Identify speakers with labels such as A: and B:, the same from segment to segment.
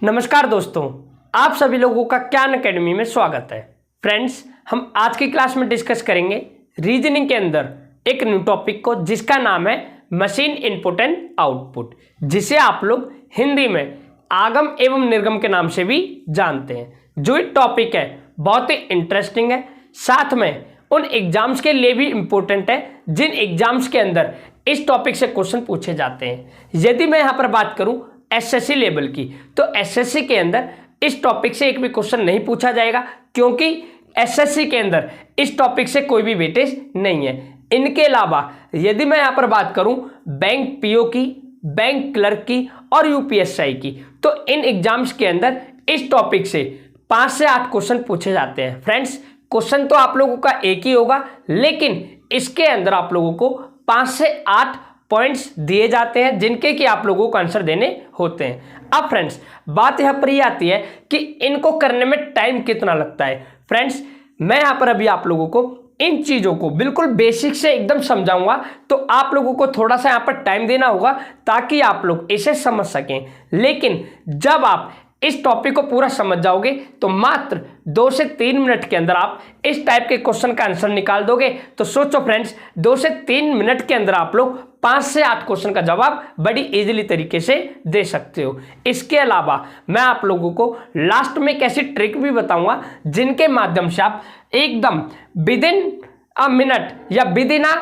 A: नमस्कार दोस्तों, आप सभी लोगों का ज्ञान अकेडमी में स्वागत है। फ्रेंड्स, हम आज की क्लास में डिस्कस करेंगे रीजनिंग के अंदर एक न्यू टॉपिक को, जिसका नाम है मशीन इनपुट एंड आउटपुट, जिसे आप लोग हिंदी में आगम एवं निर्गम के नाम से भी जानते हैं। जो ये टॉपिक है बहुत ही इंटरेस्टिंग है, साथ में उन एग्जाम्स के लिए भी इम्पोर्टेंट है जिन एग्जाम्स के अंदर इस टॉपिक से क्वेश्चन पूछे जाते हैं। यदि मैं यहाँ पर बात करूँ एसएससी लेवल की, तो एसएससी के अंदर इस टॉपिक से एक भी क्वेश्चन नहीं पूछा जाएगा, क्योंकि एसएससी के अंदर इस टॉपिक से कोई भी वेटेज नहीं है। इनके अलावा यदि मैं यहाँ पर बात करूँ बैंक पीओ की, बैंक क्लर्क की और यूपीएससी की, तो इन एग्जाम्स के अंदर इस टॉपिक से 5 से 8 क्वेश्चन पूछे जाते हैं। फ्रेंड्स, क्वेश्चन तो आप लोगों का एक ही होगा, लेकिन इसके अंदर आप लोगों को 5 से 8 पॉइंट्स दिए जाते हैं जिनके कि आप लोगों को आंसर देने होते हैं। अब फ्रेंड्स, बात यहाँ पर ये आती है कि इनको करने में टाइम कितना लगता है। फ्रेंड्स, मैं यहाँ पर अभी आप लोगों को इन चीज़ों को बिल्कुल बेसिक से एकदम समझाऊंगा, तो आप लोगों को थोड़ा सा यहाँ पर टाइम देना होगा ताकि आप लोग इसे समझ सकें। लेकिन जब आप इस टॉपिक को पूरा समझ जाओगे तो मात्र 2 से 3 मिनट के अंदर आप इस टाइप के क्वेश्चन का आंसर निकाल दोगे। तो सोचो फ्रेंड्स, 2 से 3 मिनट के अंदर आप लोग 5 से 8 क्वेश्चन का जवाब बड़ी इजीली तरीके से दे सकते हो। इसके अलावा मैं आप लोगों को लास्ट में एक ऐसी ट्रिक भी बताऊंगा जिनके माध्यम से आप एकदम विद इन अ मिनट या विद इन अ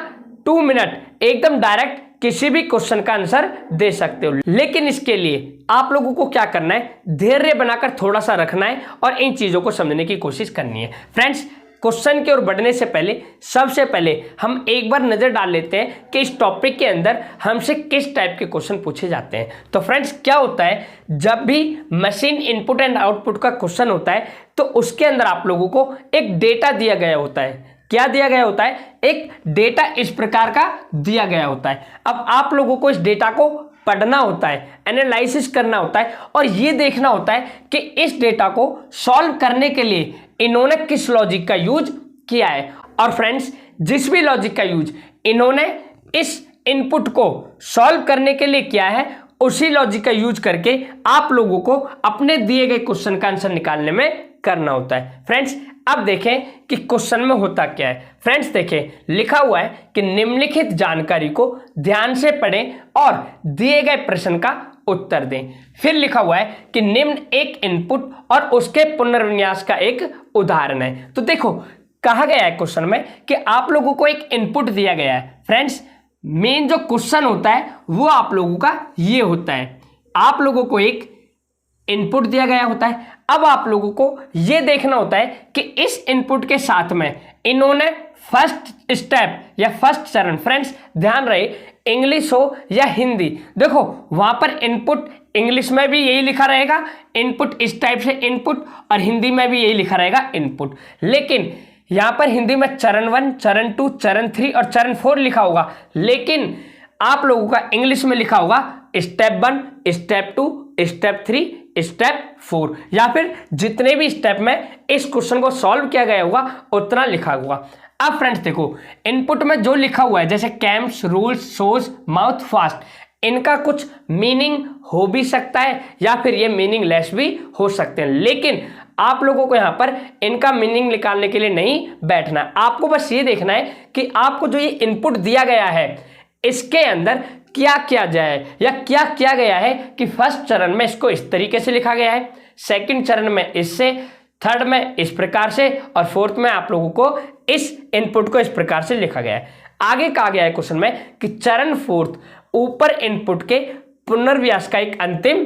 A: 2 मिनट एकदम डायरेक्ट किसी भी क्वेश्चन का आंसर दे सकते हो। लेकिन इसके लिए आप लोगों को क्या करना है, धैर्य बनाकर थोड़ा सा रखना है और इन चीजों को समझने की कोशिश करनी है। फ्रेंड्स, क्वेश्चन की ओर बढ़ने से पहले सबसे पहले हम एक बार नजर डाल लेते हैं कि इस टॉपिक के अंदर हमसे किस टाइप के क्वेश्चन पूछे जाते हैं। तो फ्रेंड्स, क्या होता है, जब भी मशीन इनपुट एंड आउटपुट का क्वेश्चन होता है तो उसके अंदर आप लोगों को एक डेटा दिया गया होता है। क्या दिया गया होता है? एक डेटा इस प्रकार का दिया गया होता है। अब आप लोगों को इस डेटा को पढ़ना होता है, एनालिसिस करना होता है और ये देखना होता है कि इस डेटा को सॉल्व करने के लिए इन्होंने किस लॉजिक का यूज किया है। और फ्रेंड्स, जिस भी लॉजिक का यूज इन्होंने इस इनपुट को सॉल्व करने के लिए किया है, उसी लॉजिक का यूज करके आप लोगों को अपने दिए गए क्वेश्चन का आंसर निकालने में करना होता है। फ्रेंड्स, अब देखें कि क्वेश्चन में होता क्या है। फ्रेंड्स, देखें, लिखा हुआ है कि निम्नलिखित जानकारी को ध्यान से पढ़ें और दिए गए प्रश्न का उत्तर दें। फिर लिखा हुआ है कि निम्न एक इनपुट और उसके पुनर्विन्यास का एक उदाहरण है। तो देखो, कहा गया है क्वेश्चन में कि आप लोगों को एक इनपुट दिया गया है। फ्रेंड्स, मेन जो क्वेश्चन होता है वो आप लोगों का ये होता है, आप लोगों को एक इनपुट दिया गया होता है। अब आप लोगों को यह देखना होता है कि इस इनपुट के साथ में इन्होंने फर्स्ट स्टेप या फर्स्ट चरण, फ्रेंड्स ध्यान रहे, इंग्लिश हो या हिंदी, देखो वहां पर इनपुट इंग्लिश में भी यही लिखा रहेगा इनपुट, इस टाइप से इनपुट, और हिंदी में भी यही लिखा रहेगा इनपुट। लेकिन यहां पर हिंदी में चरण 1, चरण 2, चरण 3 और चरण 4 लिखा होगा, लेकिन आप लोगों का इंग्लिश में लिखा होगा स्टेप 1, स्टेप 2, स्टेप 3, स्टेप 4, या फिर जितने भी स्टेप में इस क्वेश्चन को सॉल्व किया गया होगा उतना लिखा हुआ। अब फ्रेंड्स देखो, इनपुट में जो लिखा हुआ है जैसे camps, rules, shows, mouth, fast, इनका कुछ मीनिंग हो भी सकता है या फिर ये मीनिंगलेस भी हो सकते हैं। लेकिन आप लोगों को यहाँ पर इनका मीनिंग निकालने के लिए नहीं बैठना, आपको बस ये देखना है कि आपको जो ये इनपुट दिया गया है इसके अंदर क्या किया जाए या क्या किया गया है कि फर्स्ट चरण में इसको इस तरीके से लिखा गया है, सेकंड चरण में इससे, थर्ड में इस प्रकार से और फोर्थ में आप लोगों को इस इनपुट को इस प्रकार से लिखा गया है। आगे कहा गया है क्वेश्चन में कि चरण 4 ऊपर इनपुट के पुनर्व्यास का एक अंतिम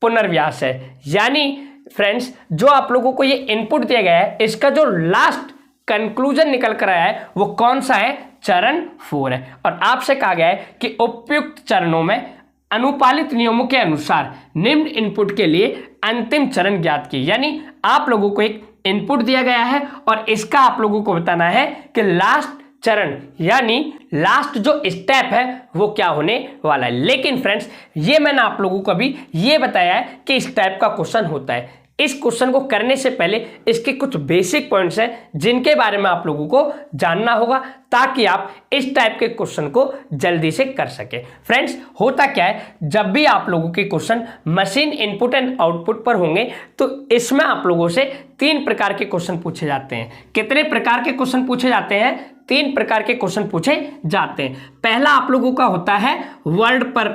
A: पुनर्व्यास है। यानी फ्रेंड्स, जो आप लोगों को ये इनपुट दिया गया है इसका जो लास्ट कंक्लूजन निकल कर आया है वो कौन सा है? चरण 4 है। और आपसे कहा गया है कि उपयुक्त चरणों में अनुपालित नियमों के अनुसार निम्न इनपुट के लिए अंतिम चरण ज्ञात की। यानी आप लोगों को एक इनपुट दिया गया है और इसका आप लोगों को बताना है कि लास्ट चरण यानी लास्ट जो स्टेप है वो क्या होने वाला है। लेकिन फ्रेंड्स, ये मैंने आप लोगों को अभी ये बताया है कि इस टाइप का क्वेश्चन होता है। इस क्वेश्चन को करने से पहले इसके कुछ बेसिक पॉइंट्स हैं जिनके बारे में आप लोगों को जानना होगा ताकि आप इस टाइप के क्वेश्चन को जल्दी से कर सके। फ्रेंड्स, होता क्या है, जब भी आप लोगों के question machine input and output पर होंगे तो इसमें आप लोगों से 3 प्रकार के क्वेश्चन पूछे जाते हैं। कितने प्रकार के क्वेश्चन पूछे जाते हैं? 3 प्रकार के क्वेश्चन पूछे जाते हैं। पहला आप लोगों का होता है वर्ड पर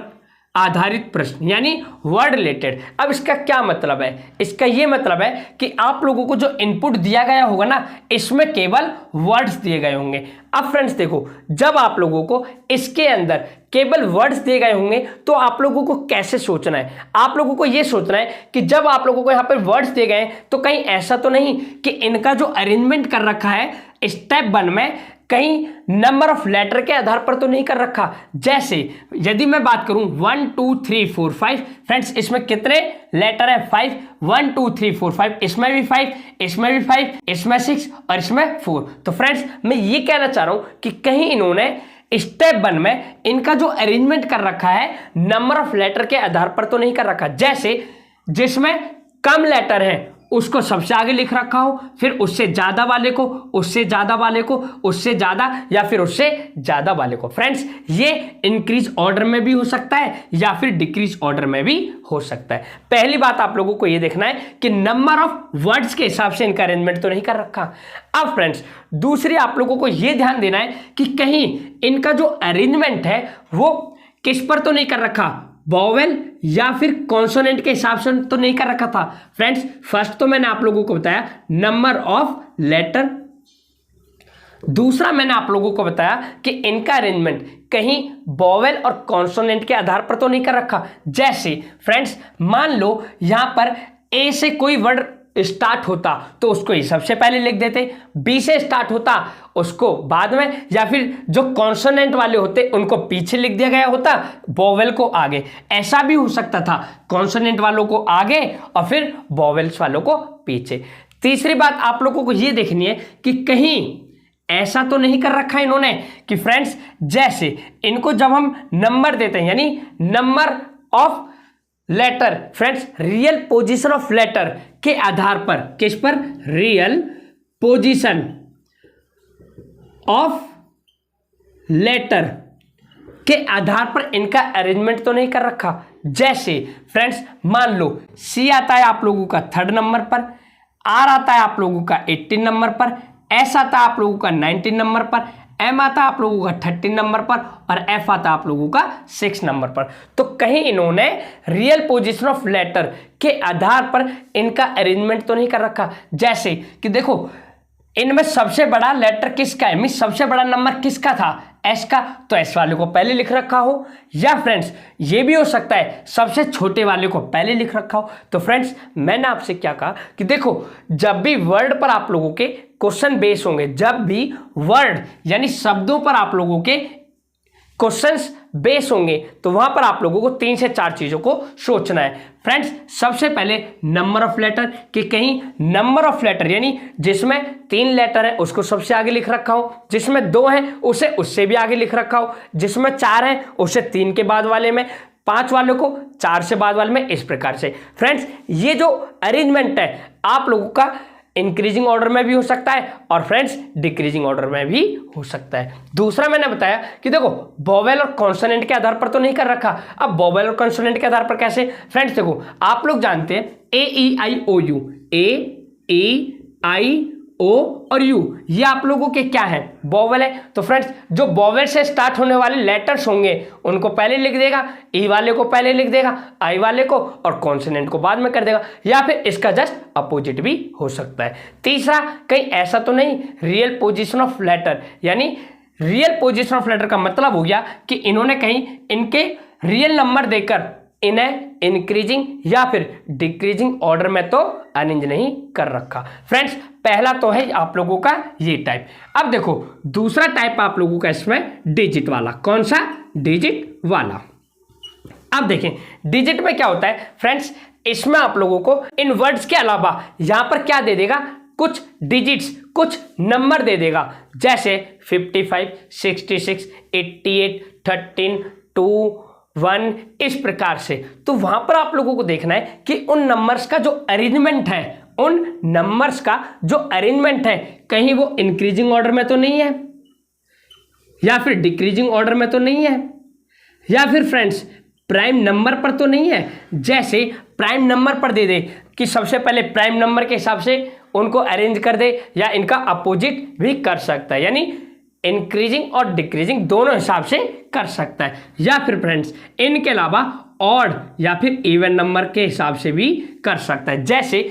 A: आधारित प्रश्न, यानी वर्ड रिलेटेड। अब इसका क्या मतलब है? इसका ये मतलब है कि आप लोगों को जो इनपुट दिया गया होगा ना, इसमें केवल वर्ड्स दिए गए होंगे। अब फ्रेंड्स देखो, जब आप लोगों को इसके अंदर केवल वर्ड्स दिए गए होंगे तो आप लोगों को कैसे सोचना है? आप लोगों को यह सोचना है कि जब आप लोगों को यहाँ पर वर्ड्स दिए गए तो कहीं ऐसा तो नहीं कि इनका जो अरेंजमेंट कर रखा है स्टेप 1 में कहीं नंबर ऑफ लेटर के आधार पर तो नहीं कर रखा। जैसे यदि मैं बात करूं 1 2 3 4 5, फ्रेंड्स इसमें कितने लेटर है? 5। 1 2 3 4 5, इसमें भी 5, इसमें भी 5, इसमें 6 और इसमें 4। तो फ्रेंड्स मैं ये कहना चाह रहा हूं कि कहीं इन्होंने स्टेप 1 में इनका जो अरेंजमेंट कर रखा है नंबर ऑफ लेटर के आधार पर तो नहीं कर रखा। जैसे जिसमें कम लेटर है उसको सबसे आगे लिख रखा हो, फिर उससे ज्यादा वाले को, उससे ज्यादा वाले को, उससे ज्यादा या फिर उससे ज्यादा वाले को। फ्रेंड्स ये इंक्रीज ऑर्डर में भी हो सकता है या फिर डिक्रीज ऑर्डर में भी हो सकता है। पहली बात आप लोगों को ये देखना है कि नंबर ऑफ वर्ड्स के हिसाब से इनका अरेंजमेंट तो नहीं कर रखा। अब फ्रेंड्स दूसरी आप लोगों को यह ध्यान देना है कि कहीं इनका जो अरेंजमेंट है वो किस पर तो नहीं कर रखा, वॉवेल या फिर कॉन्सोनेंट के हिसाब से तो नहीं कर रखा था। फ्रेंड्स फर्स्ट तो मैंने आप लोगों को बताया नंबर ऑफ लेटर, दूसरा मैंने आप लोगों को बताया कि इनका अरेंजमेंट कहीं वॉवेल और कॉन्सोनेंट के आधार पर तो नहीं कर रखा। जैसे फ्रेंड्स मान लो यहां पर ए से कोई वर्ड स्टार्ट होता तो उसको ही सबसे पहले लिख देते, बी से स्टार्ट होता उसको बाद में, या फिर जो कॉन्सोनेंट वाले होते उनको पीछे लिख दिया गया होता, वोवेल को आगे। ऐसा भी हो सकता था, कॉन्सोनेंट वालों को आगे और फिर वोवेल्स वालों को पीछे। तीसरी बात आप लोगों को यह देखनी है कि कहीं ऐसा तो नहीं कर रखा इन्होंने कि फ्रेंड्स जैसे इनको जब हम नंबर देते हैं यानी number of letter, friends real position of letter के आधार पर, किस पर? रियल पोजीशन ऑफ लेटर के आधार पर इनका अरेंजमेंट तो नहीं कर रखा। जैसे फ्रेंड्स मान लो सी आता है आप लोगों का 3rd नंबर पर, आर आता है आप लोगों का 18 नंबर पर, एस आता है आप लोगों का 19 नंबर पर, एम आता है आप लोगों का 13 नंबर पर और एफ आता है आप लोगों का 6 नंबर पर। तो कहीं इन्होंने रियल पोजीशन ऑफ लेटर के आधार पर इनका अरेंजमेंट तो नहीं कर रखा। जैसे कि देखो इनमें सबसे बड़ा लेटर किसका है, मींस सबसे बड़ा नंबर किसका था? एस का, तो एस वाले को पहले लिख रखा हो, या फ्रेंड्स ये भी हो सकता है सबसे छोटे वाले को पहले लिख रखा हो। तो फ्रेंड्स मैंने आपसे क्या कहा कि देखो जब भी वर्ड पर आप लोगों के क्वेश्चन बेस होंगे, जब भी वर्ड यानी शब्दों पर आप लोगों के क्वेश्चंस बेस होंगे तो वहां पर आप लोगों को 3 से 4 चीजों को सोचना है। फ्रेंड्स सबसे पहले नंबर ऑफ लेटर, कि कहीं नंबर ऑफ लेटर यानी जिसमें 3 लेटर है उसको सबसे आगे लिख रखा हो, जिसमें 2 है उसे उससे भी आगे लिख रखा हो, जिसमें 4 है उसे 3 के बाद वाले में, 5 वालों को 4 से बाद वाले में, इस प्रकार से। फ्रेंड्स ये जो अरेंजमेंट है आप लोगों का इंक्रीजिंग ऑर्डर में भी हो सकता है और फ्रेंड्स डिक्रीजिंग ऑर्डर में भी हो सकता है। दूसरा मैंने बताया कि देखो वोवेल और कॉन्सोनेंट के आधार पर तो नहीं कर रखा। अब वोवेल और कॉन्सोनेंट के आधार पर कैसे? फ्रेंड्स देखो आप लोग जानते हैं ए ई आई ओ यू, ए ई आई ओ और यू, ये आप लोगों के क्या है? वोवेल है। तो फ्रेंड्स जो वोवेल से स्टार्ट होने वाले लेटर्स होंगे उनको पहले लिख देगा, ई वाले को पहले लिख देगा, आई वाले को, और कॉन्सोनेंट को बाद में कर देगा, या फिर इसका जस्ट अपोजिट भी हो सकता है। तीसरा कहीं ऐसा तो नहीं रियल पोजीशन ऑफ लेटर, यानी रियल पोजीशन ऑफ लेटर का मतलब हो गया कि इन्होंने कहीं इनके रियल नंबर देकर इन्हें इंक्रीजिंग या फिर डिक्रीजिंग ऑर्डर में तो अरेंज नहीं कर रखा। फ्रेंड्स पहला तो है आप लोगों का ये टाइप। अब देखो दूसरा टाइप आप लोगों का इसमें डिजिट वाला। कौन सा? डिजिट वाला। अब देखें डिजिट में क्या होता है फ्रेंड्स, इसमें आप लोगों को इन वर्ड्स के अलावा यहां पर क्या दे देगा? कुछ डिजिट्स, कुछ नंबर दे देगा। जैसे 55, 66, 88, 13, 2, 1 इस प्रकार से। तो वहां पर आप लोगों को देखना है कि उन नंबर्स का जो अरेंजमेंट है, उन नंबर्स का जो अरेंजमेंट है, कहीं वो इंक्रीजिंग ऑर्डर में तो नहीं है, या फिर डिक्रीजिंग ऑर्डर में तो नहीं है, या फिर फ्रेंड्स प्राइम नंबर पर तो नहीं है। जैसे प्राइम नंबर पर दे दे कि सबसे पहले प्राइम नंबर के हिसाब से उनको अरेंज कर दे, या इनका अपोजिट भी कर सकता है, यानी इंक्रीजिंग और डिक्रीजिंग दोनों हिसाब से कर सकता है। या फिर फ्रेंड्स इनके अलावा ऑड या फिर इवन नंबर के हिसाब से भी कर सकता है। जैसे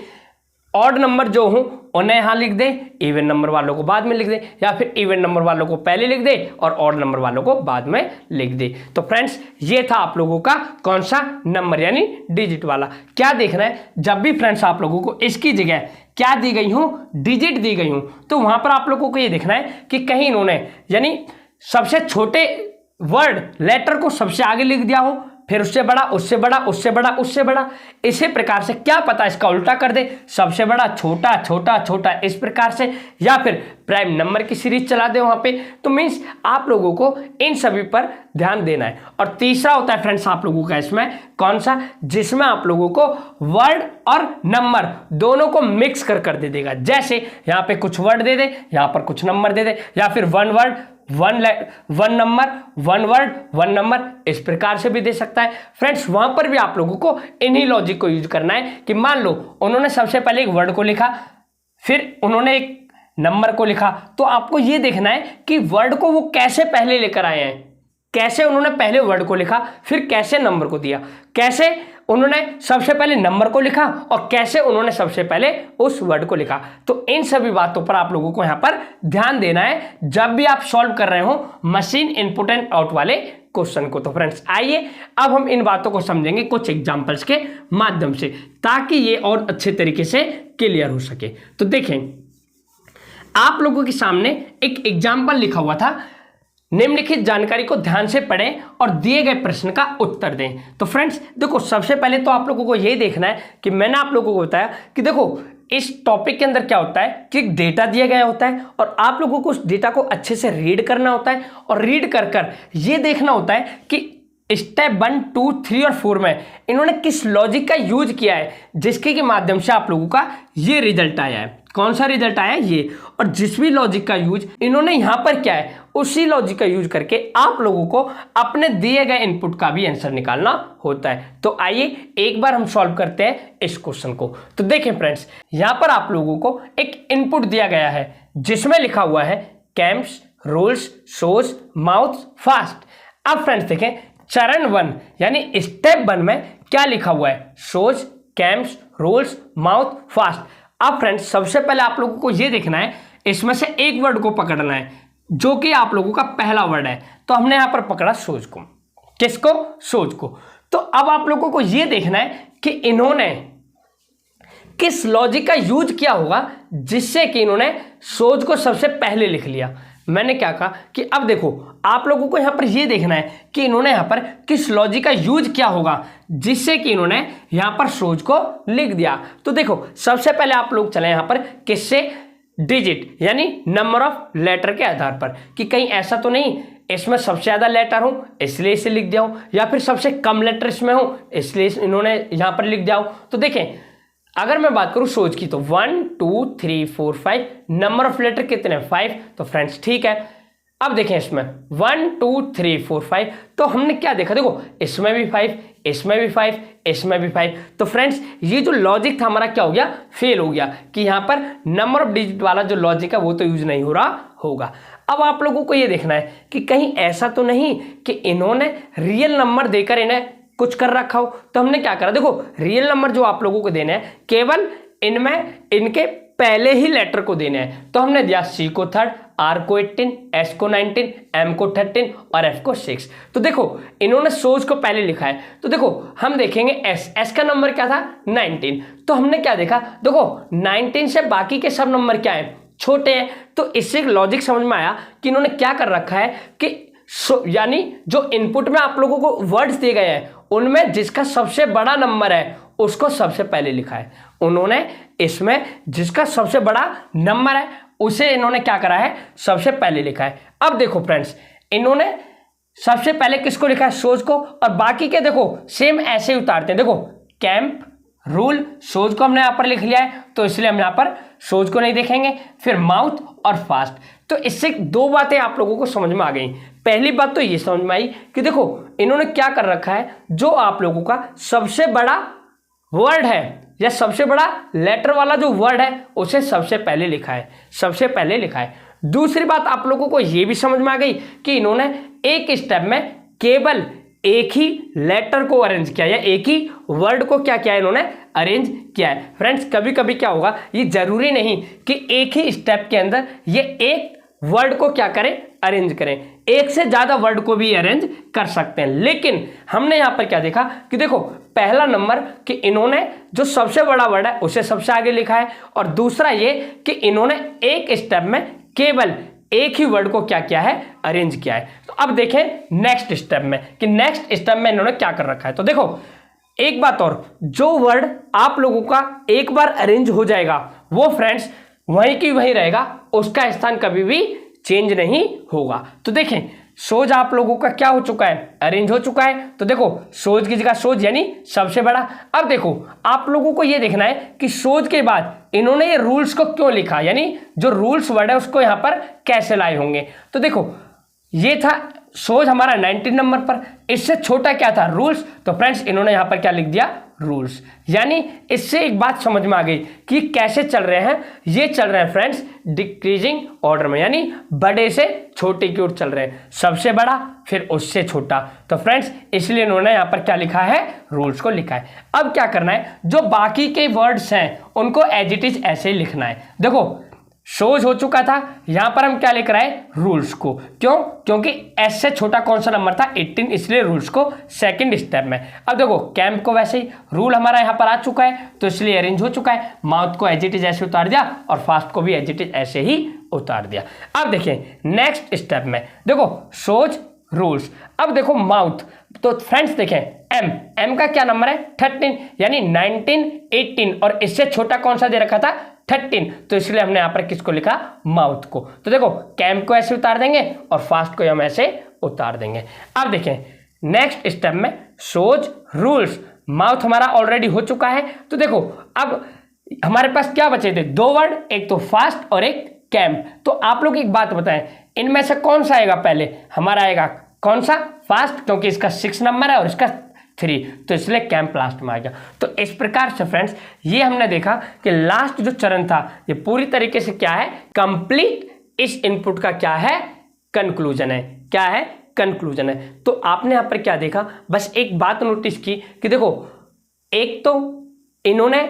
A: ऑड नंबर जो हूं उन्हें यहां लिख दे, इवन नंबर वालों को बाद में लिख दे, या फिर इवन नंबर वालों को पहले लिख दे और ऑड नंबर वालों को बाद में लिख दे। तो फ्रेंड्स ये था आप लोगों का कौन सा नंबर यानी डिजिट वाला। क्या देखना है, जब भी फ्रेंड्स आप लोगों को इसकी जगह क्या दी गई हूं, डिजिट दी गई हूं, तो वहां पर आप लोगों को ये देखना है कि कहीं इन्होंने यानी सबसे छोटे वर्ड लेटर को सबसे आगे लिख दिया हो, फिर उससे बड़ा, उससे बड़ा, उससे बड़ा, उससे बड़ा, इसी प्रकार से। क्या पता इसका उल्टा कर दे, सबसे बड़ा छोटा, छोटा छोटा, इस प्रकार से, या फिर प्राइम नंबर की सीरीज चला दे वहां पे। तो मीन्स आप लोगों को इन सभी पर ध्यान देना है। और तीसरा होता है फ्रेंड्स आप लोगों का इसमें कौन सा, जिसमें आप लोगों को वर्ड और नंबर दोनों को मिक्स कर दे देगा। जैसे यहाँ पे कुछ वर्ड दे दे, यहाँ पर कुछ नंबर दे दे, या फिर one word one number, one word one number, इस प्रकार से भी दे सकता है। फ्रेंड्स वहां पर भी आप लोगों को इन्हीं लॉजिक को यूज करना है कि मान लो उन्होंने सबसे पहले एक वर्ड को लिखा, फिर उन्होंने एक नंबर को लिखा, तो आपको यह देखना है कि वर्ड को वो कैसे पहले लेकर आए हैं, कैसे उन्होंने पहले वर्ड को लिखा फिर कैसे नंबर को दिया, कैसे उन्होंने सबसे पहले नंबर को लिखा और कैसे उन्होंने सबसे पहले उस वर्ड को लिखा। तो इन सभी बातों पर आप लोगों को यहां पर ध्यान देना है जब भी आप सॉल्व कर रहे हो मशीन इनपुट एंड आउट वाले क्वेश्चन को। तो फ्रेंड्स आइए अब हम इन बातों को समझेंगे कुछ एग्जांपल्स के माध्यम से, ताकि ये और अच्छे तरीके से क्लियर हो सके। तो देखें आप लोगों के सामने एक एग्जाम्पल लिखा हुआ था, निम्नलिखित जानकारी को ध्यान से पढ़ें और दिए गए प्रश्न का उत्तर दें। तो फ्रेंड्स देखो सबसे पहले तो आप लोगों को यह देखना है कि मैंने आप लोगों को बताया कि देखो इस टॉपिक के अंदर क्या होता है कि डेटा दिया गया होता है और आप लोगों को उस डेटा को अच्छे से रीड करना होता है, और रीड कर ये देखना होता है कि स्टेप 1, 2, 3 और 4 में इन्होंने किस लॉजिक का यूज किया है, जिसके के माध्यम से आप लोगों का ये रिजल्ट आया है। कौन सा रिजल्ट आया है ये, और जिस भी लॉजिक का यूज इन्होंने यहां पर किया है उसी लॉजिक का यूज करके आप लोगों को अपने दिए गए इनपुट का भी आंसर निकालना होता है। तो आइए एक बार हम सॉल्व करते हैं इस क्वेश्चन को। तो देखें फ्रेंड्स यहां पर आप लोगों को एक इनपुट दिया गया है जिसमें लिखा हुआ है cams, rolls, shows, mouth, fast. अब फ्रेंड्स देखें चरण 1 यानी स्टेप 1 में क्या लिखा हुआ है, shows, cams, rolls, mouth, fast. अब फ्रेंड्स सबसे पहले आप लोगों को यह देखना है, इसमें से एक वर्ड को पकड़ना है जो कि आप लोगों का पहला वर्ड है। तो हमने यहां पर पकड़ा सोच को। किसको, सोच को। तो अब आप लोगों को यह देखना है कि इन्होंने किस लॉजिक का यूज किया होगा जिससे कि इन्होंने सोच को सबसे पहले लिख लिया। मैंने क्या कहा कि अब देखो आप लोगों को यहां पर यह देखना है कि इन्होंने यहां पर किस लॉजिक का यूज किया होगा जिससे कि इन्होंने यहां पर सोच को लिख दिया। तो देखो सबसे पहले आप लोग चले यहां पर किससे, डिजिट यानी नंबर ऑफ लेटर के आधार पर, कि कहीं ऐसा तो नहीं इसमें सबसे ज्यादा लेटर हूं इसलिए इसे लिख दिया हूं, या फिर सबसे कम लेटर इसमें हूं इसलिए इन्होंने यहां पर लिख दिया हूं। तो देखें अगर मैं बात करूं सोच की तो 1, 2, 3, 4, 5 नंबर ऑफ लेटर कितने, 5। तो फ्रेंड्स ठीक है। अब देखें इसमें 1, 2, 3, 4, 5, तो हमने क्या देखा, देखो इसमें भी 5, इसमें भी 5, इसमें भी 5। तो फ्रेंड्स ये जो लॉजिक था हमारा क्या हो गया, फेल हो गया, कि यहां पर नंबर ऑफ डिजिट वाला जो लॉजिक है वो तो यूज नहीं हो रहा होगा। अब आप लोगों को ये देखना है कि कहीं ऐसा तो नहीं कि इन्होंने रियल नंबर देकर इन्हें कुछ कर रखा हो। तो हमने क्या करा, देखो रियल नंबर जो आप लोगों को देने हैं केवल इनमें इनके पहले ही लेटर को देने हैं। तो हमने दिया सी को 3, आर को 18, एस को 19, एम को 13 और एफ को 6। तो देखो इन्होंने सोच को पहले लिखा है। तो देखो हम देखेंगे एस का नंबर क्या था, 19। तो हमने क्या देखा, देखो 19 से बाकी के सब नंबर क्या है, छोटे हैं। तो इससे लॉजिक समझ में आया कि इन्होंने क्या कर रखा है कि यानी जो इनपुट में आप लोगों को वर्ड्स दिए गए हैं उनमें जिसका सबसे बड़ा नंबर है उसको सबसे पहले लिखा है। उन्होंने इसमें जिसका सबसे बड़ा नंबर है उसे इन्होंने क्या करा है, सबसे पहले लिखा है। अब देखो फ्रेंड्स इन्होंने सबसे पहले किसको लिखा है, सोज को, और बाकी के देखो सेम ऐसे ही उतारते हैं। देखो कैंप, रूल, सोज को हमने यहाँ पर लिख लिया है तो इसलिए हम यहाँ पर सोज को नहीं देखेंगे। फिर माउथ और फास्ट। तो इससे दो बातें आप लोगों को समझ में आ गई। पहली बात तो ये समझ में आई कि देखो इन्होंने क्या कर रखा है, जो आप लोगों का सबसे बड़ा वर्ड है या सबसे बड़ा लेटर वाला जो वर्ड है उसे सबसे पहले लिखा है, सबसे पहले लिखा है। दूसरी बात आप लोगों को यह भी समझ में आ गई कि इन्होंने एक स्टेप में केवल एक ही लेटर को अरेंज किया या एक ही वर्ड को क्या किया है, इन्होंने अरेंज किया है। फ्रेंड्स कभी कभी क्या होगा, ये जरूरी नहीं कि एक ही स्टेप के अंदर ये एक वर्ड को क्या करें, अरेंज करें। एक से ज्यादा वर्ड को भी अरेंज कर सकते हैं, लेकिन हमने यहां पर क्या देखा कि देखो पहला नंबर कि इन्होंने जो सबसे बड़ा वर्ड है उसे सबसे आगे लिखा है, और दूसरा ये कि इन्होंने एक स्टेप में केवल एक ही वर्ड को क्या किया है, अरेंज किया है। तो अब देखें नेक्स्ट स्टेप में कि नेक्स्ट स्टेप में इन्होंने क्या कर रखा है। तो देखो एक बात और, जो वर्ड आप लोगों का एक बार अरेंज हो जाएगा वो फ्रेंड्स वहीं की वहीं रहेगा, उसका स्थान कभी भी चेंज नहीं होगा। तो देखें सोज आप लोगों का क्या हो चुका है, अरेंज हो चुका है। तो देखो सोज की जगह सोज यानी सबसे बड़ा। अब देखो आप लोगों को यह देखना है कि सोज के बाद इन्होंने ये रूल्स को क्यों लिखा, यानी जो रूल्स वर्ड है उसको यहां पर कैसे लाए होंगे। तो देखो ये था सोज हमारा 19 नंबर पर, इससे छोटा क्या था, रूल्स। तो फ्रेंड्स इन्होंने यहां पर क्या लिख दिया, रूल्स। यानी इससे एक बात समझ में आ गई कि कैसे चल रहे हैं, ये चल रहे हैं फ्रेंड्स डिक्रीजिंग ऑर्डर में, यानी बड़े से छोटे की ओर चल रहे हैं, सबसे बड़ा फिर उससे छोटा। तो फ्रेंड्स इसलिए इन्होंने यहां पर क्या लिखा है, रूल्स को लिखा है। अब क्या करना है, जो बाकी के वर्ड्स हैं उनको एज इट इज ऐसे ही लिखना है। देखो सोज हो चुका था, यहां पर हम क्या लिख रहे हैं, रूल्स को। क्यों, क्योंकि एस से छोटा कौन सा नंबर था, 18, इसलिए रूल्स को सेकंड स्टेप में। अब देखो कैंप को वैसे ही, रूल हमारा यहां पर आ चुका है तो इसलिए अरेंज हो चुका है। माउथ को एज इट इज ऐसे उतार दिया और फास्ट को भी एज इट इज ऐसे ही उतार दिया। अब देखें नेक्स्ट स्टेप में, देखो सोज, रूल्स। अब देखो माउथ, तो फ्रेंड्स देखें एम का क्या नंबर है, 13, यानी 19, 18 और इससे छोटा कौन सा दे रखा था, 13। तो इसलिए हमने यहां पर किसको लिखा, माउथ को। तो देखो कैंप को ऐसे उतार देंगे और फास्ट को हम ऐसे उतार देंगे। अब देखें नेक्स्ट स्टेप में सोज, रूल्स, माउथ हमारा ऑलरेडी हो चुका है। तो देखो अब हमारे पास क्या बचे थे, दो वर्ड, एक तो फास्ट और एक कैंप। तो आप लोग एक बात बताएं, इनमें से कौन सा आएगा पहले, हमारा आएगा कौन सा, फास्ट, क्योंकि इसका 6 नंबर है और इसका 3, तो इसलिए कैंप लास्ट में आ गया। तो इस प्रकार से फ्रेंड्स ये हमने देखा कि लास्ट जो चरण था ये पूरी तरीके से क्या है, कंप्लीट इस इनपुट का क्या है, कंक्लूजन है। क्या है, कंक्लूजन है। तो आपने यहां पर क्या देखा, बस एक बात नोटिस की कि देखो एक तो इन्होंने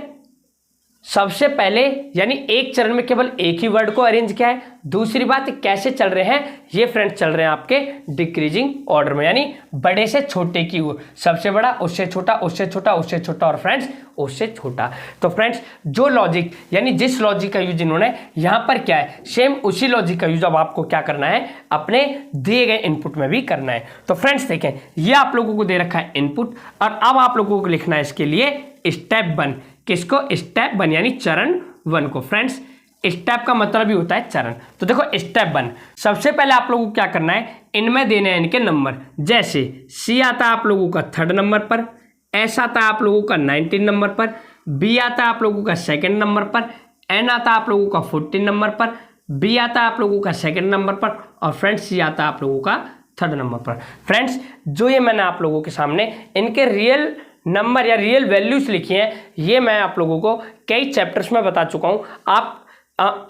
A: सबसे पहले यानी एक चरण में केवल एक ही वर्ड को अरेंज किया है। दूसरी बात कैसे चल रहे हैं, ये फ्रेंड्स चल रहे हैं आपके डिक्रीजिंग ऑर्डर में, यानी बड़े से छोटे की ओर, सबसे बड़ा उससे छोटा, उससे छोटा, उससे छोटा और फ्रेंड्स उससे छोटा। तो फ्रेंड्स जो लॉजिक यानी जिस लॉजिक का यूज इन्होंने यहां पर किया है, सेम उसी लॉजिक का यूज अब आपको क्या करना है, अपने दिए गए इनपुट में भी करना है। तो फ्रेंड्स देखें ये आप लोगों को दे रखा है इनपुट, और अब आप लोगों को लिखना है इसके लिए स्टेप 1। किसको, स्टेप 1 यानी चरण 1 को। फ्रेंड्स स्टेप का मतलब ही होता है चरण। तो देखो स्टेप 1, सबसे पहले आप लोगों को क्या करना है, इनमें देने हैं इनके नंबर। जैसे सी आता है आप लोगों का 3rd नंबर पर, एस आता है आप लोगों का 19 नंबर पर, बी आता है आप लोगों का 2nd नंबर पर, एन आता है आप लोगों का 14 नंबर पर, बी आता है आप लोगों का 2nd नंबर पर, और फ्रेंड्स सी आता है आप लोगों का 3rd नंबर पर। फ्रेंड्स जो ये मैंने आप लोगों के सामने इनके रियल नंबर या रियल वैल्यूज लिखी हैं, ये मैं आप लोगों को कई चैप्टर्स में बता चुका हूँ। आप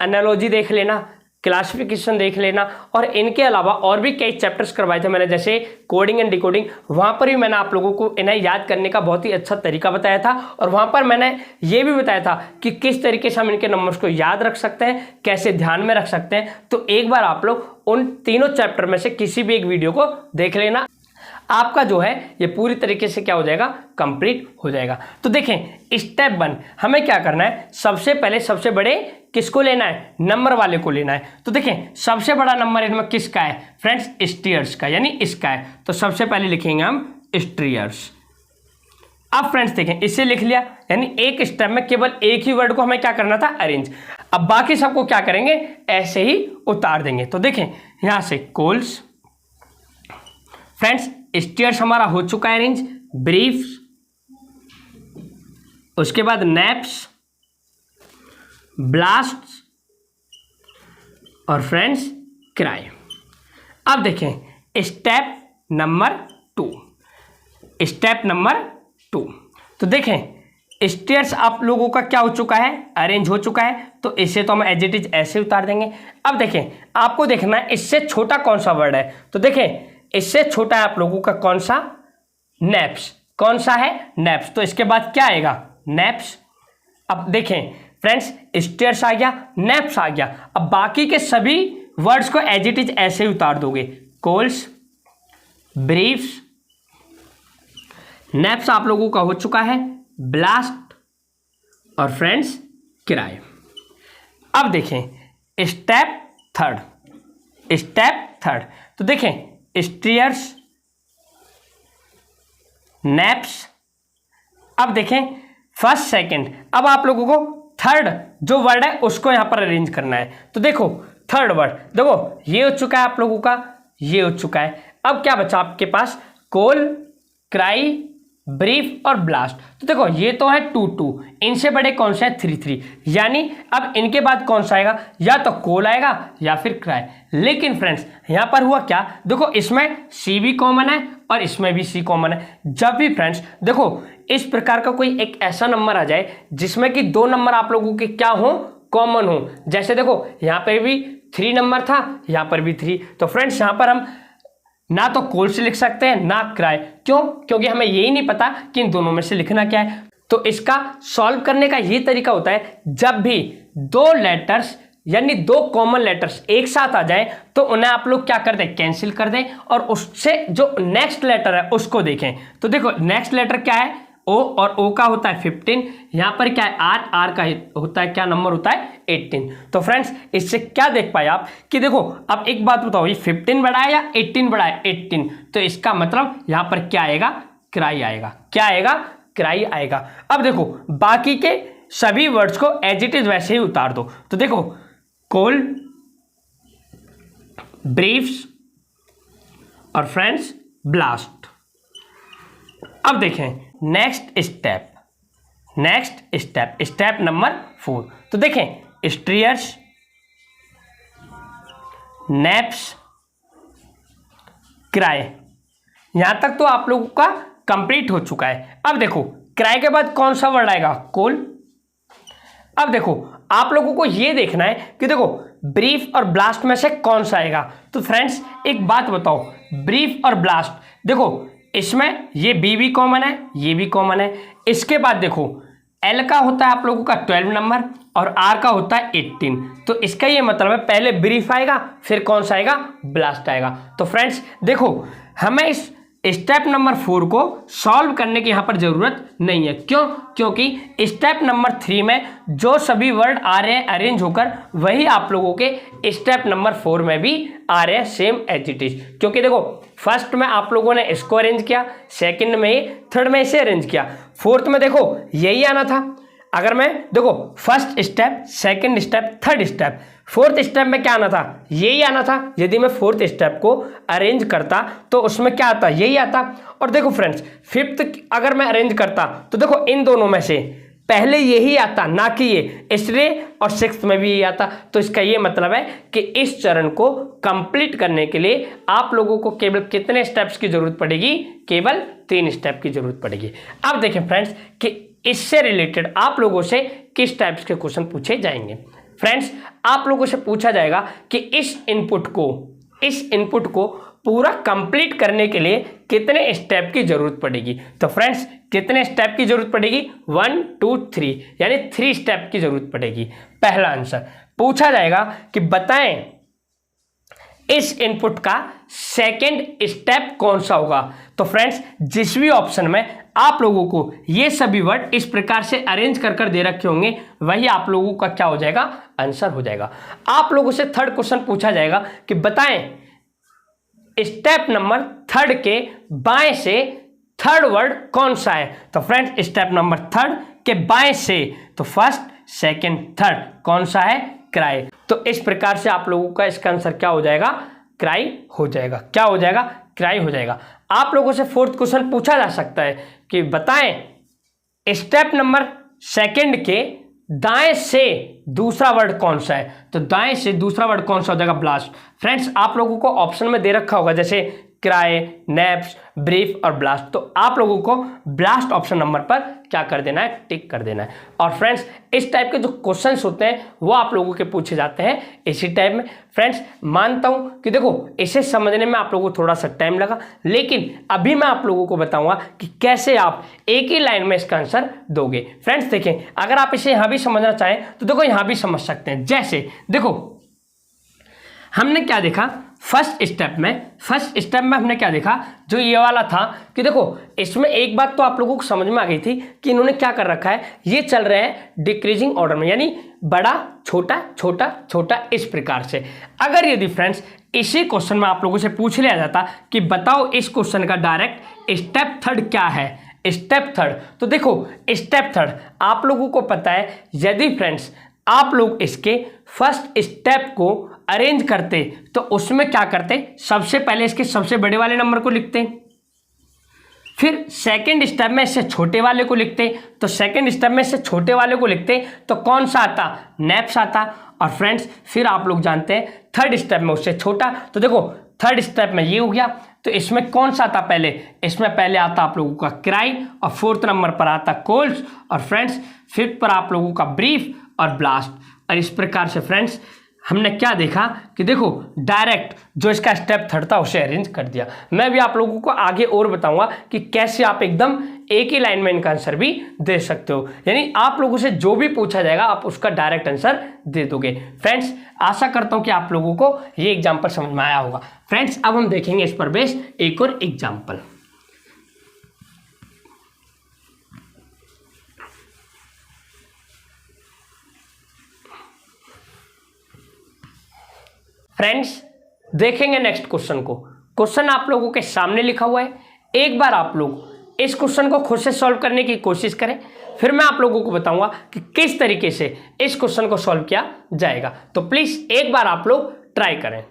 A: एनालॉजी देख लेना, क्लासिफिकेशन देख लेना, और इनके अलावा और भी कई चैप्टर्स करवाए थे मैंने, जैसे कोडिंग एंड डिकोडिंग। वहाँ पर भी मैंने आप लोगों को इन्हें याद करने का बहुत ही अच्छा तरीका बताया था, और वहाँ पर मैंने ये भी बताया था कि किस तरीके से हम इनके नंबर्स को याद रख सकते हैं, कैसे ध्यान में रख सकते हैं। तो एक बार आप लोग उन तीनों चैप्टर में से किसी भी एक वीडियो को देख लेना, आपका जो है ये पूरी तरीके से क्या हो जाएगा, कंप्लीट हो जाएगा। तो देखें स्टेप 1 हमें क्या करना है, सबसे पहले सबसे बड़े किसको लेना है, नंबर वाले को लेना है। तो देखें सबसे बड़ा नंबर इनमें किसका है फ्रेंड्स, स्टीयर्स का, यानी इसका है। तो सबसे पहले लिखेंगे हम स्टीयर्स। अब फ्रेंड्स देखें इसे लिख लिया, यानी एक स्टेप में केवल एक ही वर्ड को हमें क्या करना था, अरेंज। अब बाकी सबको क्या करेंगे, ऐसे ही उतार देंगे। तो देखें यहां से कोल्स, फ्रेंड्स स्टेयर्स हमारा हो चुका है अरेंज, ब्रीफ्स, उसके बाद नैप्स, ब्लास्ट और फ्रेंड्स क्राई। अब देखें स्टेप नंबर 2, स्टेप नंबर 2। तो देखें स्टेयर्स आप लोगों का क्या हो चुका है, अरेंज हो चुका है, तो इसे तो हम एज इट इज ऐसे उतार देंगे। अब देखें आपको देखना है इससे छोटा कौन सा वर्ड है, तो देखें इससे छोटा है आप लोगों का कौन सा, नैप्स। कौन सा है, नैप्स। तो इसके बाद क्या आएगा, नैप्स। अब देखें फ्रेंड्स स्टेयर्स आ गया, नैप्स आ गया। अब बाकी के सभी वर्ड्स को एज इट इज ऐसे ही उतार दोगे, कोल्स, ब्रीफ्स, नैप्स आप लोगों का हो चुका है, ब्लास्ट और फ्रेंड्स किराए। अब देखें स्टेप थर्ड, स्टेप थर्ड। तो देखें स्टेयर्स, नैप्स। अब देखें फर्स्ट सेकंड, अब आप लोगों को थर्ड जो वर्ड है उसको यहां पर अरेंज करना है। तो देखो थर्ड वर्ड, देखो ये हो चुका है आप लोगों का, ये हो चुका है। अब क्या बचा आपके पास, कोल, क्राई, ब्रीफ और ब्लास्ट। तो देखो ये तो है 2-2, इनसे बड़े कौन से हैं, 3-3। यानी अब इनके बाद कौन सा आएगा, या तो कोल आएगा या फिर क्राई। लेकिन फ्रेंड्स यहां पर हुआ क्या, देखो इसमें सी भी कॉमन है और इसमें भी सी कॉमन है। जब भी फ्रेंड्स देखो इस प्रकार का कोई एक ऐसा नंबर आ जाए जिसमें कि 2 नंबर आप लोगों के क्या हो, कॉमन हो। जैसे देखो यहाँ पर भी 3 नंबर था, यहाँ पर भी 3, तो फ्रेंड्स यहाँ पर हम ना तो कोल से लिख सकते हैं ना क्राई। क्यों, क्योंकि हमें यही नहीं पता कि इन दोनों में से लिखना क्या है। तो इसका सॉल्व करने का ये तरीका होता है, जब भी 2 लेटर्स यानी 2 कॉमन लेटर्स एक साथ आ जाए तो उन्हें आप लोग क्या कर दें, कैंसिल कर दें और उससे जो नेक्स्ट लेटर है उसको देखें। तो देखो नेक्स्ट लेटर क्या है, ओ, और ओ का होता है 15, यहाँ पर क्या है आर, आर का होता है क्या नंबर होता है 18। तो फ्रेंड्स इससे क्या देख पाए आप कि देखो अब एक बात बताओ, ये 15 बड़ा है या 18 बड़ा है, 18। तो इसका मतलब यहाँ पर क्या आएगा, क्राई आएगा। क्या आएगा, क्राई आएगा। अब देखो बाकी के सभी वर्ड्स को एज इट इज वैसे ही उतार दो। तो देखो कोल, ब्रीफ्स और फ्रेंड्स ब्लास्ट। अब देखें next step, next step, step number 4। तो देखें स्टेयर्स, नैप्स, क्राई। यहां तक तो आप लोगों का कंप्लीट हो चुका है। अब देखो क्राई के बाद कौन सा वर्ड आएगा, कोल। अब देखो आप लोगों को यह देखना है कि देखो ब्रीफ और ब्लास्ट में से कौन सा आएगा। तो फ्रेंड्स एक बात बताओ, ब्रीफ और ब्लास्ट, देखो इसमें ये बी भी कॉमन है, ये भी कॉमन है। इसके बाद देखो एल का होता है आप लोगों का 12 नंबर और आर का होता है 18। तो इसका ये मतलब है पहले ब्रीफ आएगा फिर कौन सा आएगा, ब्लास्ट आएगा। तो फ्रेंड्स देखो हमें इस स्टेप नंबर 4 को सॉल्व करने की यहाँ पर जरूरत नहीं है। क्यों, क्योंकि स्टेप नंबर 3 में जो सभी वर्ड आ रहे हैं अरेंज होकर वही आप लोगों के स्टेप नंबर 4 में भी आ रहे हैं सेम एज इट इज। क्योंकि देखो फर्स्ट में आप लोगों ने इसको अरेंज किया, सेकंड में ही, थर्ड में इसे अरेंज किया, फोर्थ में देखो यही आना था। अगर मैं देखो first step, second step, third step, fourth step में क्या आना था, यही आना था। यदि मैं फोर्थ स्टेप को अरेंज करता तो उसमें क्या आता, यही आता। और देखो फ्रेंड्स फिफ्थ अगर मैं अरेंज करता तो देखो इन दोनों में से पहले यही आता ना कि ये, इसलिए और सिक्स्थ में भी यही आता। तो इसका ये मतलब है कि इस चरण को कंप्लीट करने के लिए आप लोगों को केवल कितने स्टेप्स की जरूरत पड़ेगी, केवल 3 स्टेप की जरूरत पड़ेगी। अब देखें फ्रेंड्स कि इससे रिलेटेड आप लोगों से किस टाइप्स के क्वेश्चन पूछे जाएंगे। फ्रेंड्स आप लोगों से पूछा जाएगा कि इस इनपुट को पूरा कंप्लीट करने के लिए कितने स्टेप की जरूरत पड़ेगी। तो फ्रेंड्स कितने स्टेप की जरूरत पड़ेगी, 1 2 3 यानी 3 स्टेप की जरूरत पड़ेगी। पहला आंसर पूछा जाएगा कि बताएं इस इनपुट का सेकंड स्टेप कौन सा होगा। तो फ्रेंड्स जिस भी ऑप्शन में आप लोगों को ये सभी वर्ड इस प्रकार से अरेंज कर कर दे रखे होंगे वही आप लोगों का क्या हो जाएगा, आंसर हो जाएगा। आप लोगों से थर्ड क्वेश्चन पूछा जाएगा कि बताएं स्टेप नंबर 3 के बाएं से थर्ड वर्ड कौन सा है। तो फ्रेंड्स स्टेप नंबर 3 के बाएं से, तो फर्स्ट, सेकंड, थर्ड कौन सा है, क्राई। तो इस प्रकार से आप लोगों का इसका आंसर क्या हो जाएगा, क्राई हो जाएगा। क्या हो जाएगा, क्राई हो जाएगा। आप लोगों से फोर्थ क्वेश्चन पूछा जा सकता है कि बताएं स्टेप नंबर सेकंड के दाएं से दूसरा वर्ड कौन सा है। तो दाएं से दूसरा वर्ड कौन सा हो जाएगा, ब्लास्ट। फ्रेंड्स आप लोगों को ऑप्शन में दे रखा होगा जैसे क्राई, नैप्स, ब्रीफ और ब्लास्ट। तो आप लोगों को ब्लास्ट ऑप्शन नंबर पर क्या कर देना है, टिक कर देना है। और फ्रेंड्स इस टाइप के जो क्वेश्चंस होते हैं वो आप लोगों के पूछे जाते हैं इसी टाइप में। फ्रेंड्स मानता हूं कि देखो इसे समझने में आप लोगों को थोड़ा सा टाइम लगा, लेकिन अभी मैं आप लोगों को बताऊंगा कि कैसे आप एक ही लाइन में इसका आंसर दोगे। फ्रेंड्स देखें, अगर आप इसे यहां भी समझना चाहें तो देखो यहां भी समझ सकते हैं। जैसे देखो हमने क्या देखा फर्स्ट स्टेप में हमने क्या देखा, जो ये वाला था कि देखो इसमें एक बात तो आप लोगों को समझ में आ गई थी कि इन्होंने क्या कर रखा है, ये चल रहे हैं डिक्रीजिंग ऑर्डर में, यानी बड़ा छोटा छोटा छोटा इस प्रकार से। अगर यदि फ्रेंड्स इसी क्वेश्चन में आप लोगों से पूछ लिया जाता कि बताओ इस क्वेश्चन का डायरेक्ट स्टेप थर्ड क्या है, स्टेप थर्ड, तो देखो स्टेप थर्ड आप लोगों को पता है, यदि फ्रेंड्स आप लोग इसके फर्स्ट स्टेप को अरेंज करते तो उसमें क्या करते, सबसे पहले इसके सबसे बड़े वाले नंबर को लिखते, फिर सेकंड स्टेप में इससे छोटे वाले को लिखते, तो सेकंड स्टेप में इससे छोटे वाले को लिखते तो कौन सा आता, नैप्स आता। और फ्रेंड्स फिर आप लोग जानते हैं थर्ड स्टेप में उससे छोटा, तो देखो थर्ड स्टेप में ये हो गया, तो इसमें कौन सा आता पहले, इसमें पहले आता आप लोगों का क्राई, और फोर्थ नंबर पर आता कोल्स, और फ्रेंड्स फिफ्थ पर आप लोगों का ब्रीफ और ब्लास्ट। और इस प्रकार से फ्रेंड्स हमने क्या देखा कि देखो डायरेक्ट जो इसका स्टेप थर्ड था उसे अरेंज कर दिया। मैं भी आप लोगों को आगे और बताऊंगा कि कैसे आप एकदम एक ही लाइन में इनका आंसर भी दे सकते हो, यानी आप लोगों से जो भी पूछा जाएगा आप उसका डायरेक्ट आंसर दे दोगे। फ्रेंड्स आशा करता हूं कि आप लोगों को ये एग्जाम्पल समझ में आया होगा। फ्रेंड्स अब हम देखेंगे इस पर बेस्ड एक और एग्जाम्पल। फ्रेंड्स देखेंगे नेक्स्ट क्वेश्चन को। क्वेश्चन आप लोगों के सामने लिखा हुआ है, एक बार आप लोग इस क्वेश्चन को खुद से सॉल्व करने की कोशिश करें, फिर मैं आप लोगों को बताऊंगा कि किस तरीके से इस क्वेश्चन को सॉल्व किया जाएगा। तो प्लीज एक बार आप लोग ट्राई करें।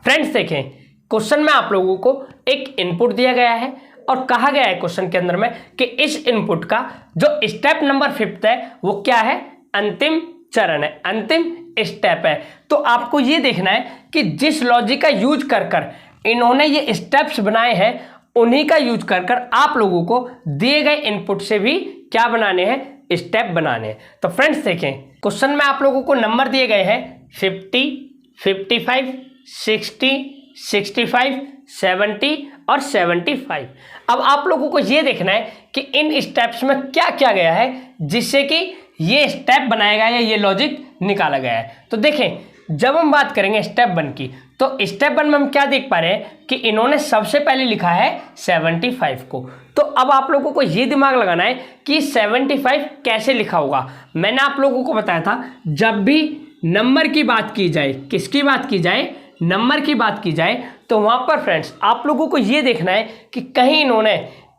A: फ्रेंड्स देखें क्वेश्चन में आप लोगों को एक इनपुट दिया गया है और कहा गया है क्वेश्चन के अंदर में कि इस इनपुट का जो स्टेप नंबर 5 है वो क्या है, अंतिम चरण है, अंतिम स्टेप है। तो आपको ये देखना है कि जिस लॉजिक का यूज कर कर इन्होंने ये स्टेप्स बनाए हैं उन्हीं का यूज कर कर आप लोगों को दिए गए इनपुट से भी क्या बनाने हैं, स्टेप बनाने हैं। तो फ्रेंड्स देखें क्वेश्चन में आप लोगों को नंबर दिए गए हैं 50, 55, 60, 65, 70 और 75। अब आप लोगों को ये देखना है कि इन स्टेप्स में क्या क्या गया है जिससे कि ये स्टेप बनाया गया है, ये लॉजिक निकाला गया है। तो देखें जब हम बात करेंगे स्टेप 1 की, तो स्टेप 1 में हम क्या देख पा रहे हैं कि इन्होंने सबसे पहले लिखा है 75 को। तो अब आप लोगों को ये दिमाग लगाना है कि 75 कैसे लिखा होगा। मैंने आप लोगों को बताया था जब भी नंबर की बात की जाए, किसकी बात की जाए, नंबर की बात की जाए, तो वहां पर फ्रेंड्स आप लोगों को ये देखना है कि कहीं इन्होंने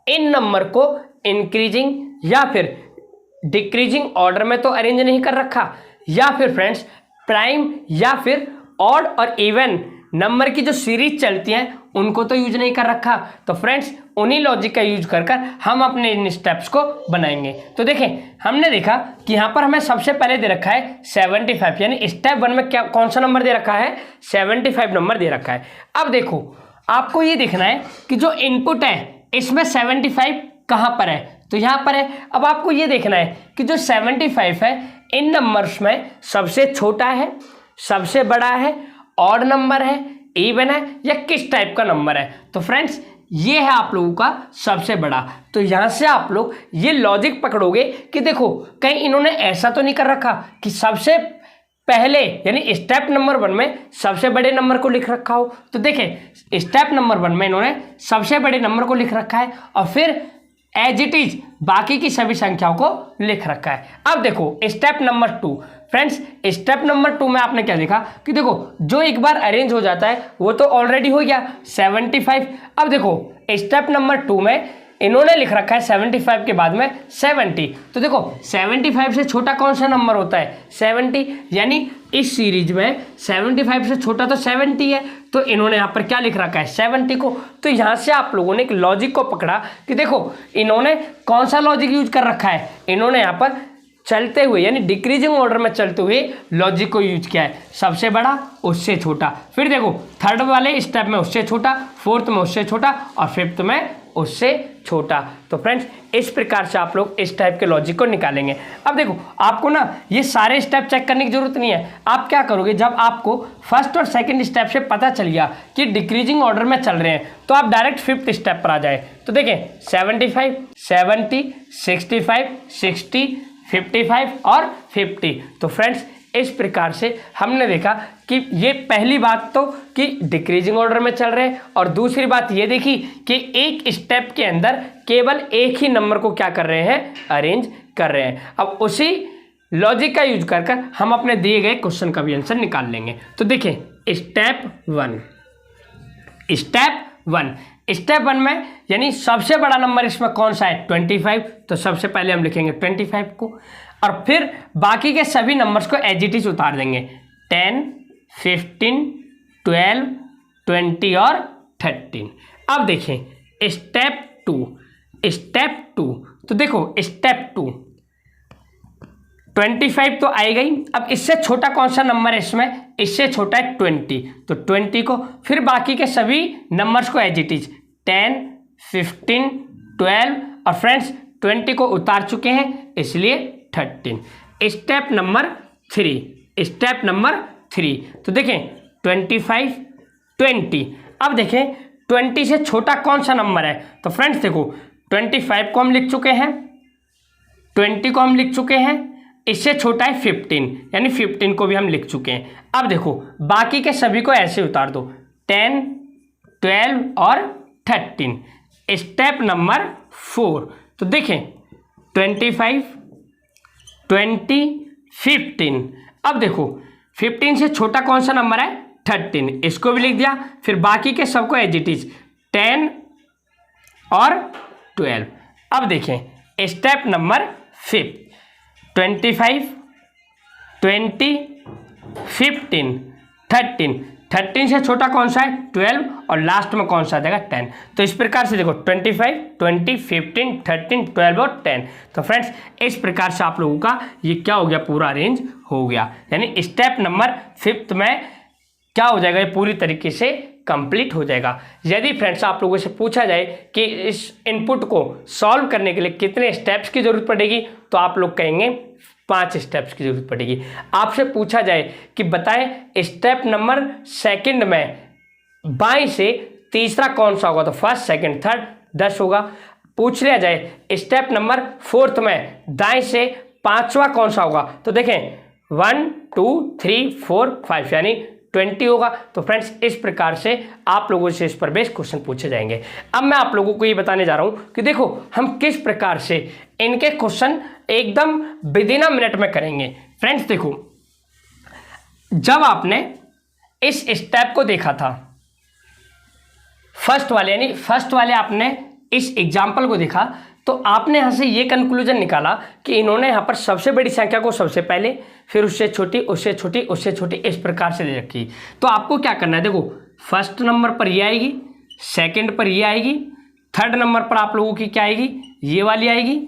A: इन नंबर को इंक्रीजिंग या फिर डिक्रीजिंग ऑर्डर में तो अरेंज नहीं कर रखा, या फिर फ्रेंड्स प्राइम या फिर ऑड और इवन नंबर की जो सीरीज चलती हैं उनको तो यूज नहीं कर रखा। तो फ्रेंड्स उन्हीं लॉजिक का यूज कर कर हम अपने इन स्टेप्स को बनाएंगे। तो देखें हमने देखा कि यहाँ पर हमें सबसे पहले दे रखा है 75, यानी स्टेप 1 में क्या कौन सा नंबर दे रखा है, 75 नंबर दे रखा है। अब देखो आपको ये देखना है कि जो इनपुट है इसमें 75 कहाँ पर है, तो यहाँ पर है। अब आपको ये देखना है कि जो 75 है इन नंबर्स में सबसे छोटा है, सबसे बड़ा है, ऑड नंबर है, इवन है या किस टाइप का नंबर है। तो फ्रेंड्स ये है आप लोगों का सबसे बड़ा। तो यहाँ से आप लोग ये लॉजिक पकड़ोगे कि देखो कहीं इन्होंने ऐसा तो नहीं कर रखा कि सबसे पहले यानी स्टेप नंबर 1 में सबसे बड़े नंबर को लिख रखा हो। तो देखें स्टेप नंबर 1 में इन्होंने सबसे बड़े नंबर को लिख रखा है और फिर एज इट इज बाकी की सभी संख्याओं को लिख रखा है। अब देखो step number 2, friends step number 2 में आपने क्या देखा कि देखो जो एक बार अरेंज हो जाता है वो तो ऑलरेडी हो गया 75। अब देखो स्टेप नंबर 2 में इन्होंने लिख रखा है 75 के बाद में 70। तो देखो 75 से छोटा कौन सा नंबर होता है, 70, यानी इस सीरीज में 75 से छोटा तो 70 है, तो इन्होंने यहाँ पर क्या लिख रखा है 70 को। तो यहाँ से आप लोगों ने एक लॉजिक को पकड़ा कि देखो इन्होंने कौन सा लॉजिक यूज कर रखा है, इन्होंने यहाँ पर चलते हुए यानी डिक्रीजिंग ऑर्डर में चलते हुए लॉजिक को यूज किया है, सबसे बड़ा उससे छोटा, फिर देखो थर्ड वाले स्टेप में उससे छोटा, फोर्थ में उससे छोटा और फिफ्थ में उससे छोटा। तो फ्रेंड्स इस प्रकार से आप लोग इस टाइप के लॉजिक को निकालेंगे। अब देखो आपको ना ये सारे स्टेप चेक करने की जरूरत नहीं है, आप क्या करोगे जब आपको फर्स्ट और सेकंड स्टेप से पता चल गया कि डिक्रीजिंग ऑर्डर में चल रहे हैं तो आप डायरेक्ट फिफ्थ स्टेप पर आ जाए। तो देखें 75, 70, 65, 60, 55 और 50। तो फ्रेंड्स इस प्रकार से हमने देखा कि ये पहली बात तो कि डिक्रीजिंग ऑर्डर में चल रहे हैं, और दूसरी बात ये देखी कि एक स्टेप के अंदर केवल एक ही नंबर को क्या कर रहे हैं, अरेंज कर रहे हैं। अब उसी लॉजिक का यूज कर हम अपने दिए गए क्वेश्चन का भी आंसर निकाल लेंगे। तो देखें स्टेप वन में यानी सबसे बड़ा नंबर इसमें कौन सा है 25, तो सबसे पहले हम लिखेंगे 25 को, और फिर बाकी के सभी नंबर्स को एज इट इज उतार देंगे 10, 15, 12, 20 और 13। अब देखें स्टेप टू, तो देखो स्टेप 2 25 तो आएगा ही। अब इससे छोटा कौन सा नंबर है इसमें, इससे छोटा है 20, तो 20 को, फिर बाकी के सभी नंबर्स को एज इट इज 10, 15, 12 और फ्रेंड्स 20 को उतार चुके हैं इसलिए 13। स्टेप नंबर 3, तो देखें 25, 20। अब देखें 20 से छोटा कौन सा नंबर है, तो फ्रेंड्स देखो 25 को हम लिख चुके हैं, 20 को हम लिख चुके हैं, इससे छोटा है 15 यानी 15 को भी हम लिख चुके हैं। अब देखो बाकी के सभी को ऐसे उतार दो 10, 12 और 13। स्टेप नंबर 4, तो देखें 25, 20, 15। अब देखो 15 से छोटा कौन सा नंबर है 13, इसको भी लिख दिया, फिर बाकी के सबको एज इट इज 10 और 12। अब देखें स्टेप नंबर 5, 25, 20, 15, 13। 13 से छोटा कौन सा है 12 और लास्ट में कौन सा आ जाएगा 10। तो इस प्रकार से देखो 25, 20, 15, 13, 12 और 10। तो फ्रेंड्स इस प्रकार से आप लोगों का ये क्या हो गया, पूरा अरेंज हो गया, यानी स्टेप नंबर 5 में क्या हो जाएगा, ये पूरी तरीके से कंप्लीट हो जाएगा। यदि फ्रेंड्स आप लोगों से पूछा जाए कि इस इनपुट को सॉल्व करने के लिए कितने स्टेप्स की जरूरत पड़ेगी, तो आप लोग कहेंगे 5 स्टेप्स की जरूरत पड़ेगी। आपसे पूछा जाए कि बताएं स्टेप नंबर 2 में बाएं से तीसरा कौन सा होगा, तो फर्स्ट, सेकंड, थर्ड 10 होगा। पूछ लिया जाए स्टेप नंबर 4 में दाएं से पांचवा कौन सा होगा, तो देखें 1, 2, 3, 4, 5 यानी 20 होगा। तो फ्रेंड्स इस प्रकार से आप लोगों से इस पर बेस्ड क्वेश्चन पूछे जाएंगे। अब मैं आप लोगों को ये बताने जा रहा हूं कि देखो हम किस प्रकार से इनके क्वेश्चन एकदम विदिन अ मिनट में करेंगे। फ्रेंड्स देखो जब आपने इस स्टेप को देखा था फर्स्ट वाले आपने इस एग्जाम्पल को देखा, तो आपने यहां से ये कंक्लूजन निकाला कि इन्होंने यहां पर सबसे बड़ी संख्या को सबसे पहले, फिर उससे छोटी, उससे छोटी, उससे छोटी, इस प्रकार से दे रखी। तो आपको क्या करना है, देखो फर्स्ट नंबर पर ये आएगी, सेकंड पर ये आएगी, थर्ड नंबर पर आप लोगों की क्या आएगी, ये वाली आएगी,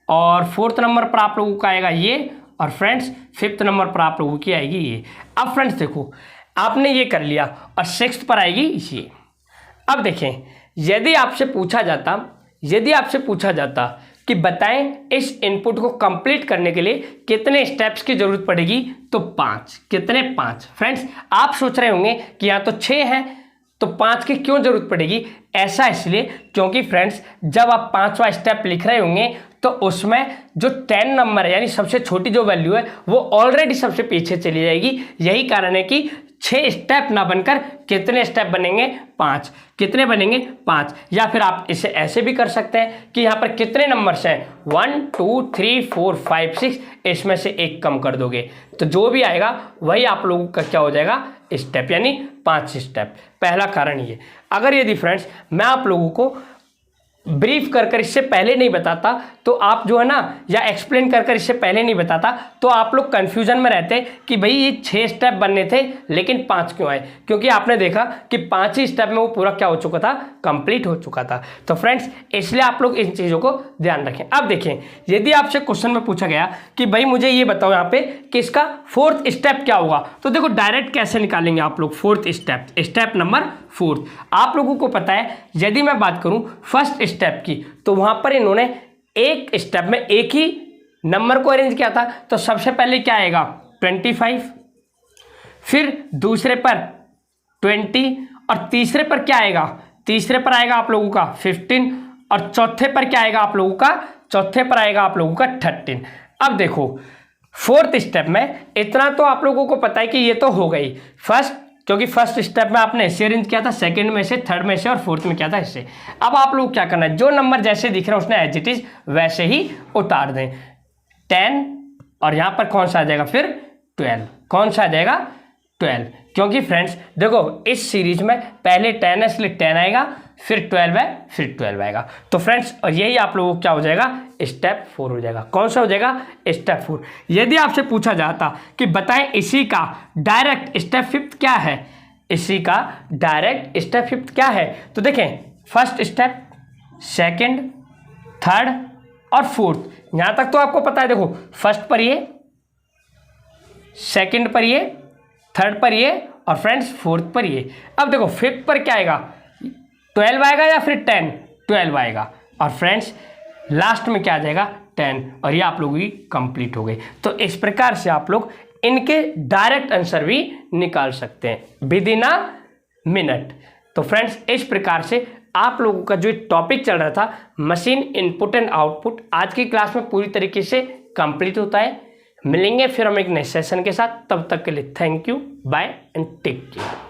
A: और फोर्थ नंबर पर आप लोगों का आएगा ये, और फ्रेंड्स फिफ्थ नंबर पर आप लोगों की आएगी ये। अब फ्रेंड्स देखो आपने ये कर लिया और सिक्स्थ पर आएगी ये। अब देखें यदि आपसे पूछा जाता कि बताएं इस इनपुट को कंप्लीट करने के लिए कितने स्टेप्स की जरूरत पड़ेगी, तो 5। कितने? 5। फ्रेंड्स आप सोच रहे होंगे कि यहाँ तो 6 हैं तो 5 की क्यों जरूरत पड़ेगी। ऐसा इसलिए क्योंकि फ्रेंड्स जब आप 5वां स्टेप लिख रहे होंगे तो उसमें जो 10 नंबर है यानी सबसे छोटी जो वैल्यू है वो ऑलरेडी सबसे पीछे चली जाएगी। यही कारण है कि 6 स्टेप ना बनकर कितने स्टेप बनेंगे, 5। कितने बनेंगे? 5। या फिर आप इसे ऐसे भी कर सकते हैं कि यहाँ पर कितने नंबर्स हैं, 1 2 3 4 5 6, इसमें से एक कम कर दोगे तो जो भी आएगा वही आप लोगों का क्या हो जाएगा, स्टेप, यानी 5 स्टेप। पहला कारण ये। अगर यदि फ्रेंड्स मैं आप लोगों को ब्रीफ कर इससे पहले नहीं बताता तो आप जो है ना, या एक्सप्लेन कर इससे पहले नहीं बताता तो आप लोग कंफ्यूजन में रहते कि भाई ये 6 स्टेप बनने थे लेकिन 5 क्यों आए, क्योंकि आपने देखा कि 5 ही स्टेप में वो पूरा क्या हो चुका था, कंप्लीट हो चुका था। तो फ्रेंड्स इसलिए आप लोग इन चीज़ों को ध्यान रखें। अब देखें, यदि आपसे क्वेश्चन में पूछा गया कि भाई मुझे ये बताओ यहाँ पे कि इसका 4th स्टेप क्या होगा, तो देखो डायरेक्ट कैसे निकालेंगे आप लोग 4th स्टेप, स्टेप नंबर 4। आप लोगों को पता है यदि मैं बात करूं फर्स्ट स्टेप की, तो वहां पर इन्होंने एक स्टेप में एक ही नंबर को अरेंज किया था। तो सबसे पहले क्या आएगा 25, फिर दूसरे पर 20 और तीसरे पर क्या आएगा, तीसरे पर आएगा आप लोगों का 15 और चौथे पर क्या आएगा आप लोगों का, चौथे पर आएगा आप लोगों का 13। अब देखो 4th स्टेप में इतना तो आप लोगों को पता है कि ये तो हो गई फर्स्ट, क्योंकि फर्स्ट स्टेप में आपने ऐसे अरेंज किया था, सेकंड में से, थर्ड में से और 4th में किया था इससे। अब आप लोग क्या करना है, जो नंबर जैसे दिख रहे हैं उसने एज इट इज वैसे ही उतार दें। 10 और यहाँ पर कौन सा आ जाएगा फिर 12, कौन सा आ जाएगा 12, क्योंकि फ्रेंड्स देखो इस सीरीज में पहले 10 है इसलिए 10 आएगा, फिर 12 है, फिर 12 आएगा। तो फ्रेंड्स और यही आप लोगों को क्या हो जाएगा, स्टेप 4 हो जाएगा। कौन सा हो जाएगा, स्टेप 4। यदि आपसे पूछा जाता कि बताएं इसी का डायरेक्ट स्टेप 5th क्या है, इसी का डायरेक्ट स्टेप 5th क्या है, तो देखें फर्स्ट स्टेप, सेकंड, थर्ड और 4th, यहां तक तो आपको पता है। देखो फर्स्ट पर ये, सेकंड पर ये, थर्ड पर ये और फ्रेंड्स 4th पर ये। अब देखो 5th पर क्या आएगा, 12 आएगा या फिर 10, 12 आएगा और फ्रेंड्स लास्ट में क्या आ जाएगा 10, और ये आप लोगों की कंप्लीट हो गई। तो इस प्रकार से आप लोग इनके डायरेक्ट आंसर भी निकाल सकते हैं विद इन अ मिनट। तो फ्रेंड्स इस प्रकार से आप लोगों का जो टॉपिक चल रहा था मशीन इनपुट एंड आउटपुट, आज की क्लास में पूरी तरीके से कंप्लीट होता है। मिलेंगे फिर हम एक नए सेशन के साथ, तब तक के लिए thank you, bye and take care.